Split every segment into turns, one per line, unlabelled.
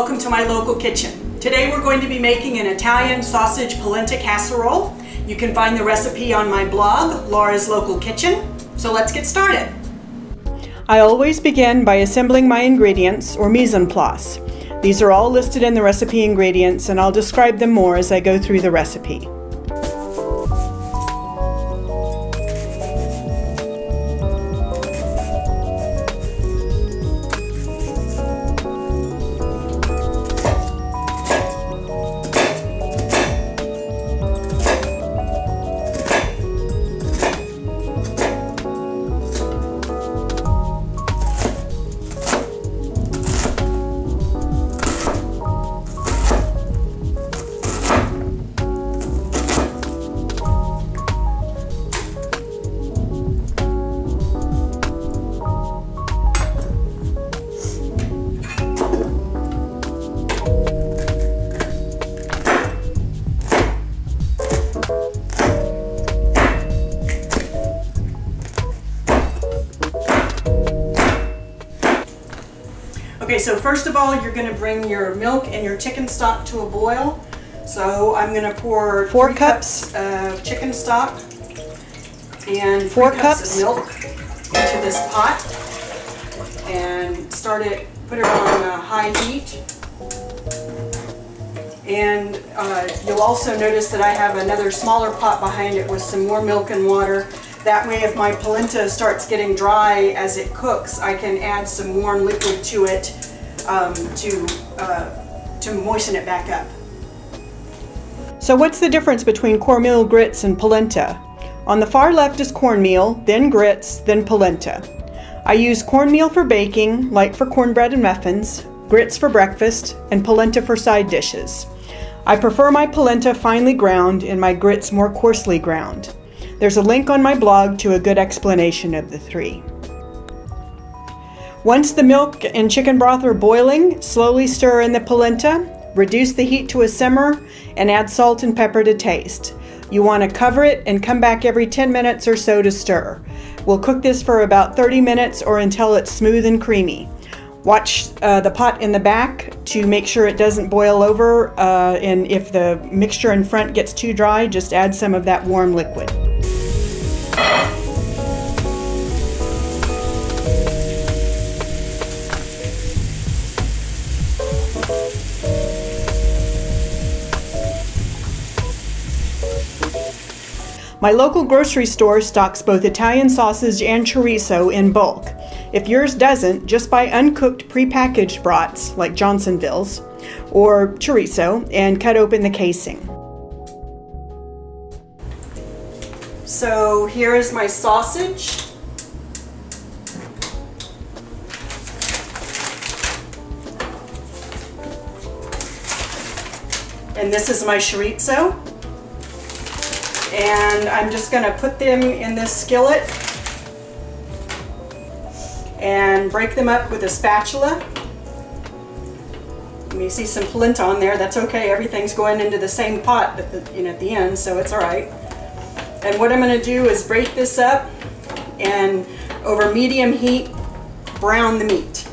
welcome to my local kitchen. Today we're going to be making an Italian sausage polenta casserole. You can find the recipe on my blog, Laura's Local Kitchen. So let's get started. I always begin by assembling my ingredients, or mise en place. These are all listed in the recipe ingredients, and I'll describe them more as I go through the recipe. Okay, so first of all, you're going to bring your milk and your chicken stock to a boil. So I'm going to pour 4 cups of chicken stock and 4 cups of milk into this pot and put it on high heat. And you'll also notice that I have another smaller pot behind it with some more milk and water. That way, if my polenta starts getting dry as it cooks, I can add some warm liquid to it to moisten it back up. So what's the difference between cornmeal grits and polenta? On the far left is cornmeal, then grits, then polenta. I use cornmeal for baking, like for cornbread and muffins, grits for breakfast, and polenta for side dishes. I prefer my polenta finely ground and my grits more coarsely ground. There's a link on my blog to a good explanation of the three. Once the milk and chicken broth are boiling, slowly stir in the polenta, reduce the heat to a simmer, and add salt and pepper to taste. You want to cover it and come back every 10 minutes or so to stir. We'll cook this for about 30 minutes or until it's smooth and creamy. Watch the pot in the back to make sure it doesn't boil over, and if the mixture in front gets too dry, just add some of that warm liquid. My local grocery store stocks both Italian sausage and chorizo in bulk. If yours doesn't, just buy uncooked prepackaged brats, like Johnsonville's, or chorizo, and cut open the casing. So here is my sausage. And this is my chorizo. And I'm just going to put them in this skillet and break them up with a spatula. You may see some polenta on there. That's okay. Everything's going into the same pot at the end, so it's all right. And what I'm going to do is break this up and over medium heat brown the meat.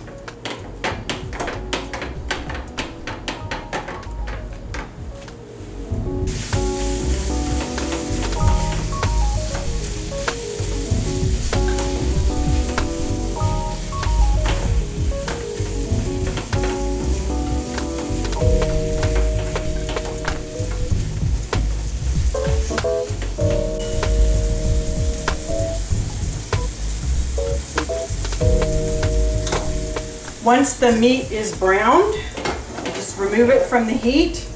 Once the meat is browned, just remove it from the heat.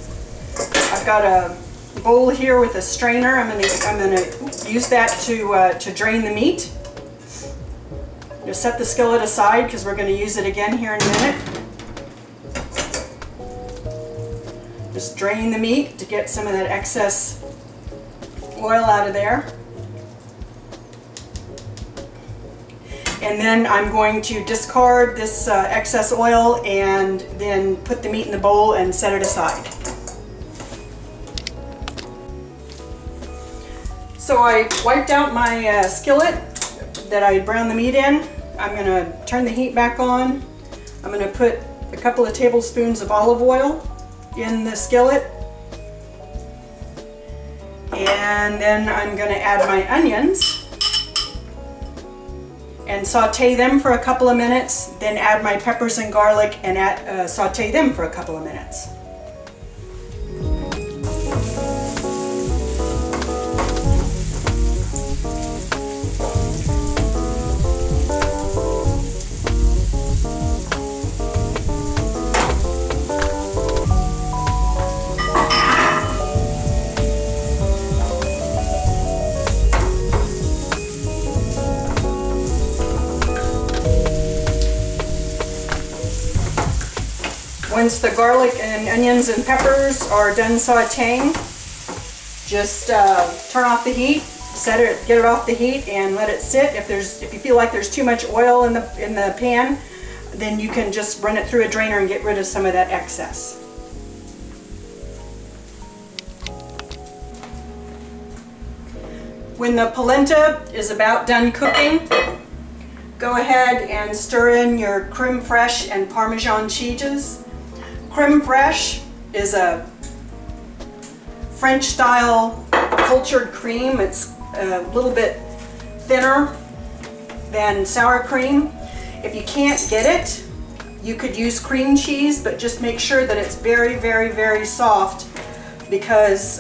I've got a bowl here with a strainer. I'm gonna use that to drain the meat. Just set the skillet aside because we're going to use it again here in a minute. Just drain the meat to get some of that excess oil out of there. And then I'm going to discard this excess oil and then put the meat in the bowl and set it aside. So I wiped out my skillet that I browned the meat in. I'm going to turn the heat back on. I'm going to put a couple of tablespoons of olive oil in the skillet. And then I'm going to add my onions and saute them for a couple of minutes, then add my peppers and garlic and saute them for a couple of minutes. Once the garlic and onions and peppers are done sauteing, just turn off the heat, get it off the heat, and let it sit. If you feel like there's too much oil in the pan, then you can just run it through a drainer and get rid of some of that excess. When the polenta is about done cooking, go ahead and stir in your creme fraiche and Parmesan cheeses. Creme fraiche is a French-style cultured cream. It's a little bit thinner than sour cream. If you can't get it, you could use cream cheese, but just make sure that it's very, very, very soft, because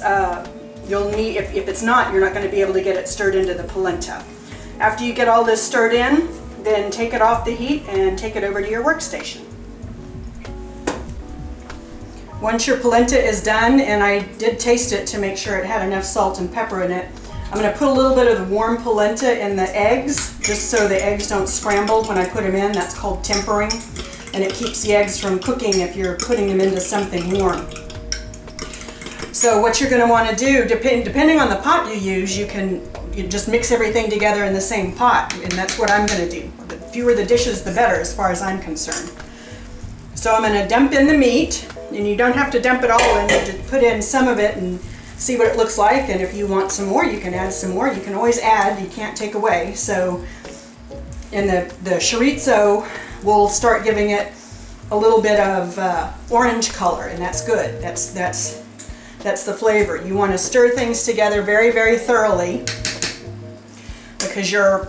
you'll need, if it's not, you're not going to be able to get it stirred into the polenta. After you get all this stirred in, then take it off the heat and take it over to your workstation. Once your polenta is done, and I did taste it to make sure it had enough salt and pepper in it, I'm going to put a little bit of the warm polenta in the eggs, just so the eggs don't scramble when I put them in. That's called tempering, and it keeps the eggs from cooking if you're putting them into something warm. So what you're going to want to do, depending on the pot you use, you just mix everything together in the same pot, and that's what I'm going to do. The fewer the dishes, the better, as far as I'm concerned. So I'm going to dump in the meat. And you don't have to dump it all in, you just put in some of it and see what it looks like, and if you want some more, you can add some more. You can always add, you can't take away. So in the chorizo, we'll start giving it a little bit of orange color, and that's good. That's the flavor. You want to stir things together very, very thoroughly, because your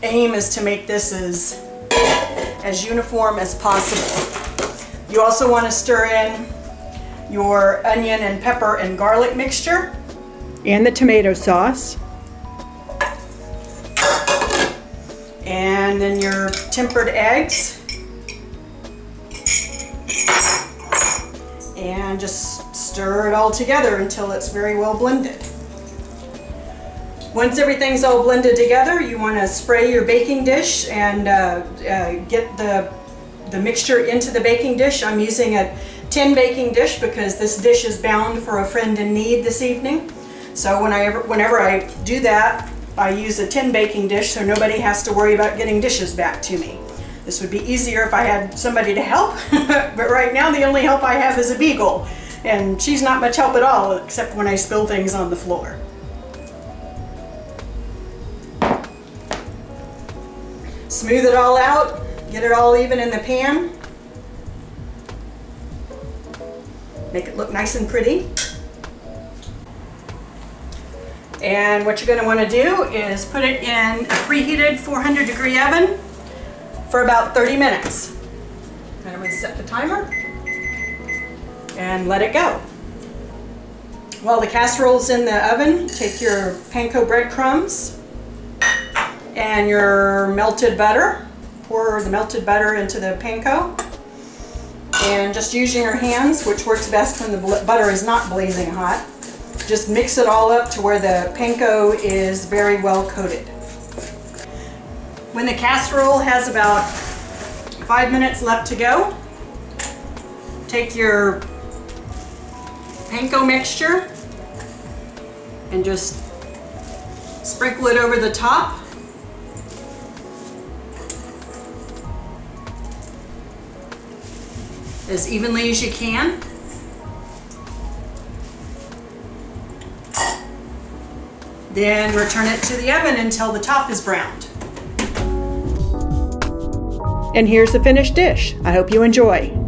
aim is to make this as uniform as possible. You also want to stir in your onion and pepper and garlic mixture. And the tomato sauce. And then your tempered eggs. And just stir it all together until it's very well blended. Once everything's all blended together, you want to spray your baking dish and get the mixture into the baking dish. I'm using a tin baking dish because this dish is bound for a friend in need this evening. So whenever I do that, I use a tin baking dish so nobody has to worry about getting dishes back to me. This would be easier if I had somebody to help, but right now the only help I have is a beagle, and she's not much help at all except when I spill things on the floor. Smooth it all out. Get it all even in the pan. Make it look nice and pretty. And what you're going to want to do is put it in a preheated 400-degree oven for about 30 minutes. And I'm going to set the timer and let it go. While the casserole's in the oven, take your panko breadcrumbs and your melted butter. Pour the melted butter into the panko, and just using your hands, which works best when the butter is not blazing hot, just mix it all up to where the panko is very well coated. When the casserole has about 5 minutes left to go, take your panko mixture and just sprinkle it over the top. As evenly as you can. Then return it to the oven until the top is browned. And here's the finished dish. I hope you enjoy.